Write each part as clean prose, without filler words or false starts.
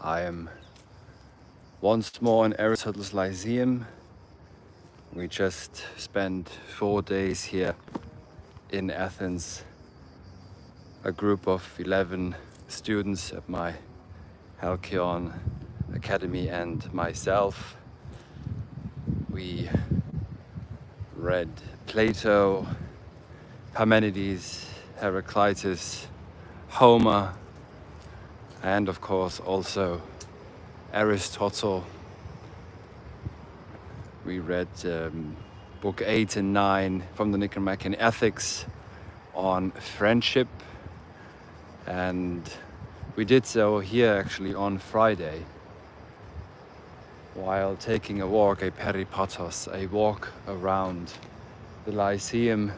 I am once more in Aristotle's Lyceum. We just spent 4 days here in Athens, a group of 11 students at my Halcyon Academy and myself. We read Plato, Parmenides, Heraclitus, Homer, and of course also Aristotle. We read book 8 and 9 from the Nicomachean Ethics on friendship, and we did so here actually on Friday while taking a walk, a peripatos, a walk around the Lyceum,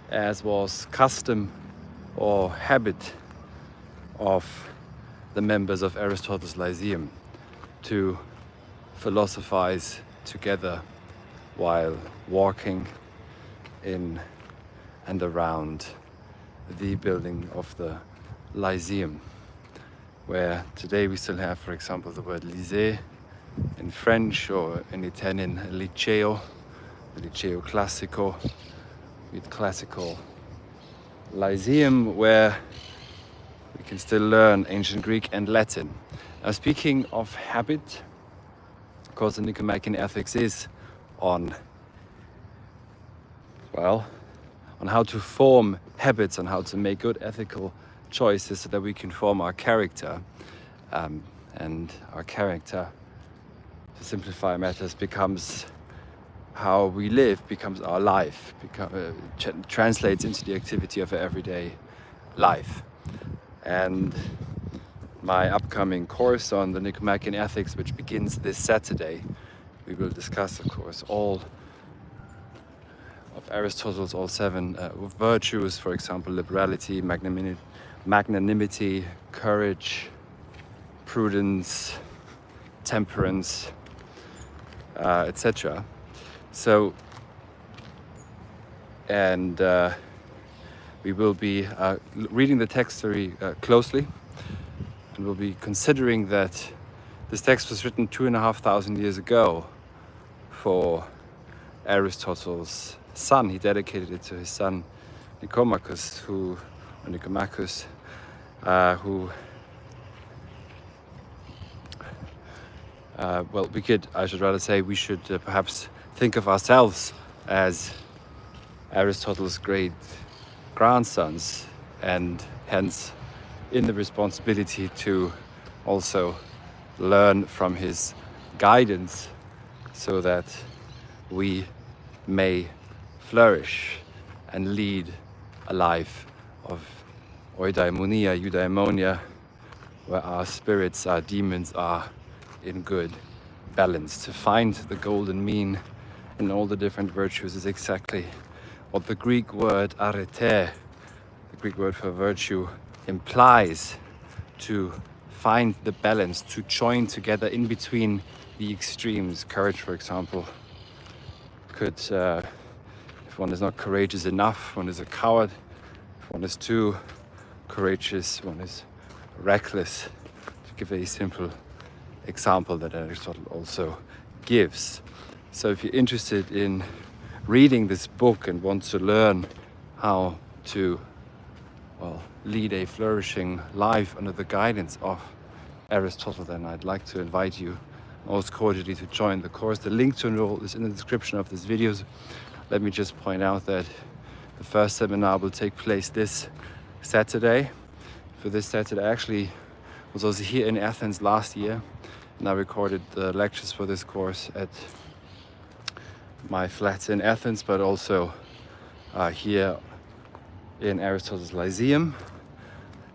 as was custom or habit of the members of Aristotle's Lyceum to philosophize together while walking in and around the building of the Lyceum, where today we still have, for example, the word lycée in French, or in Italian liceo, the liceo classico, with classical Lyceum, where we can still learn ancient Greek and Latin. Now, speaking of habit, of course, the Nicomachean Ethics is on how to form habits, on how to make good ethical choices so that we can form our character. And our character, to simplify matters, becomes how we live, becomes our life, translates into the activity of our everyday life. And my upcoming course on the Nicomachean Ethics, which begins this Saturday, we will discuss, of course, all of Aristotle's all 7 virtues, for example, liberality, magnanimity, courage, prudence, temperance, etc. So, and we will be reading the text very closely, and we'll be considering that this text was written 2,500 years ago for Aristotle's son. He dedicated it to his son Nicomachus, who we should perhaps think of ourselves as Aristotle's great grandsons, and hence in the responsibility to also learn from his guidance so that we may flourish and lead a life of eudaimonia, where our spirits, our demons are in good balance. To find the golden mean in all the different virtues is exactly what the Greek word arete, the Greek word for virtue, implies: to find the balance, to join together in between the extremes. Courage, for example, could, if one is not courageous enough, one is a coward. If one is too courageous, one is reckless, to give a simple example that Aristotle also gives. So if you're interested in reading this book and want to learn how to lead a flourishing life under the guidance of Aristotle, then I'd like to invite you most cordially to join the course. The link to enroll is in the description of this video. Let me just point out that the first seminar will take place this Saturday. For this Saturday, I actually was also here in Athens last year, and I recorded the lectures for this course at my flat in Athens, but also here in Aristotle's Lyceum.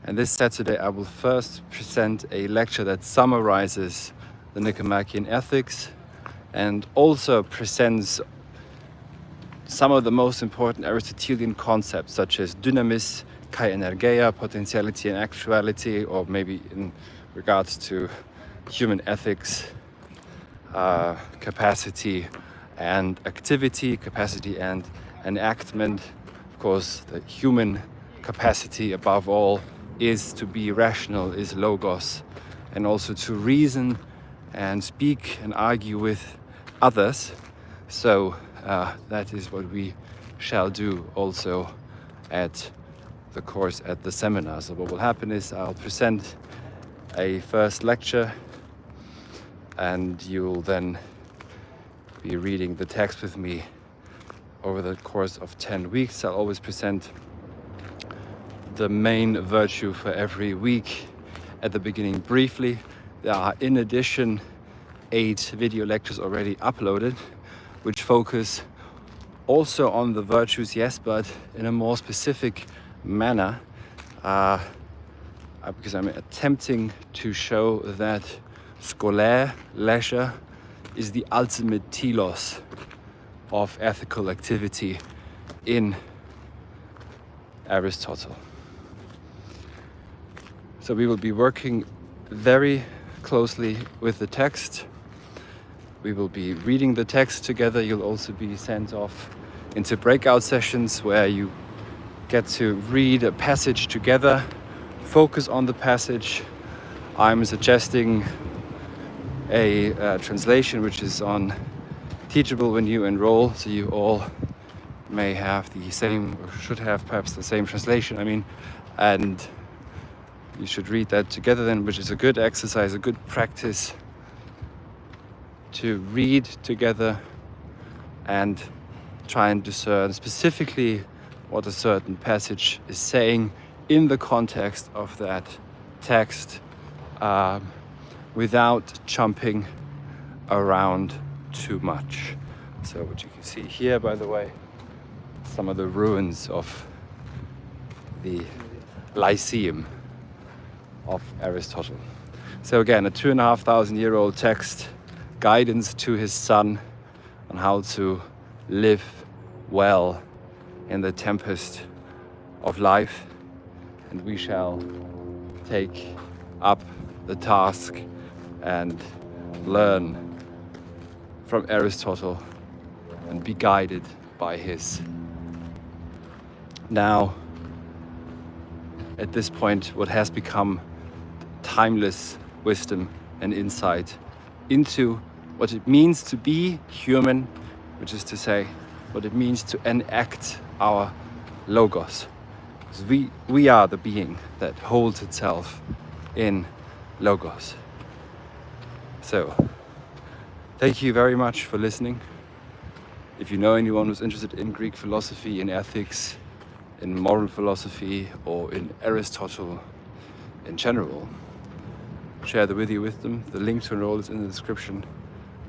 And this Saturday I will first present a lecture that summarizes the Nicomachean Ethics and also presents some of the most important Aristotelian concepts, such as dynamis, kai energeia, potentiality and actuality, or maybe in regards to human ethics, capacity and activity, capacity and enactment. Of course, the human capacity above all is to be rational, is logos, and also to reason and speak and argue with others. So that is what we shall do also at the course, at the seminar. So what will happen is I'll present a first lecture, and you'll then be reading the text with me over the course of 10 weeks. I'll always present the main virtue for every week at the beginning briefly. There are in addition 8 video lectures already uploaded, which focus also on the virtues, yes, but in a more specific manner, because I'm attempting to show that scolaire, leisure, is the ultimate telos of ethical activity in Aristotle. So we will be working very closely with the text. We will be reading the text together. You'll also be sent off into breakout sessions where you get to read a passage together, focus on the passage. I'm suggesting a translation which is on Teachable when you enroll, so you all may have the same, or should have perhaps the same translation, and you should read that together then, which is a good exercise, a good practice to read together and try and discern specifically what a certain passage is saying in the context of that text, without jumping around too much. So what you can see here, by the way, some of the ruins of the Lyceum of Aristotle. So again, a 2,500-year-old text, guidance to his son on how to live well in the tempest of life, and we shall take up the task and learn from Aristotle and be guided by his. Now, at this point, what has become timeless wisdom and insight into what it means to be human, which is to say, what it means to enact our logos. Because we are the being that holds itself in logos. So, thank you very much for listening. If you know anyone who's interested in Greek philosophy, in ethics, in moral philosophy, or in Aristotle in general, share the video with them. The link to enroll is in the description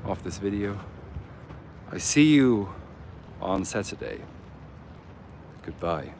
of this video. I see you on Saturday. Goodbye.